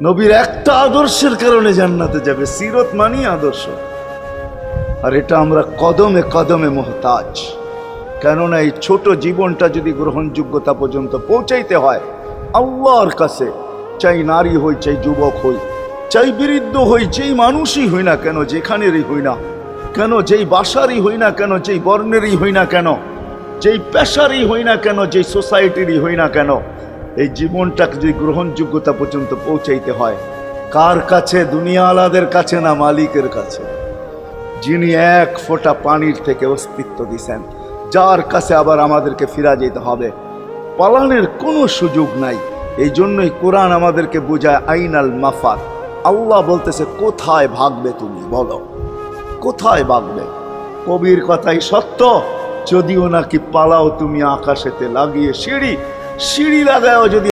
নবীর একটা আদর্শের কারণে জান্নাতে যাবে। সিরত মানি আদর্শ। আর এটা আমরা কদমে কদমে মুহতাজ। কেননা এই ছোট জীবনটা যদি গ্রহণযোগ্যতা পর্যন্ত পৌঁছাইতে হয় আল্লাহর কাছে, চাই নারী হই, চাই যুবক হই, চাই বৃদ্ধ হই, যেই মানুষই হই না কেন, যেখানেরই হই না কেন, যেই বাসারই হই না কেন, যেই বর্ণেরই হই না কেন, যেই পেশারই হই না কেন, যেই সোসাইটিরই হই না কেন, এই জীবনটাকে যদি গ্রহণযোগ্যতা পর্যন্ত পৌঁছাইতে হয় কার কাছে? দুনিয়া আলাদের কাছে না, মালিকের কাছে, যিনি এক ফোঁটা পানির থেকে অস্তিত্ব দিছেন, যার কাছে আবার আমাদেরকে ফিরা যেতে হবে। পালানের কোনো সুযোগ নাই। এই জন্যই কোরআন আমাদেরকে বোঝায় আইনাল মাফার। আল্লাহ বলতেছে কোথায় ভাগবে তুমি, বলো কোথায় ভাগবে? কবির কথাই সত্য, যদিও নাকি পালাও তুমি আকাশেতে লাগিয়ে সিঁড়ি, সিঁড়ি লাগাও যদি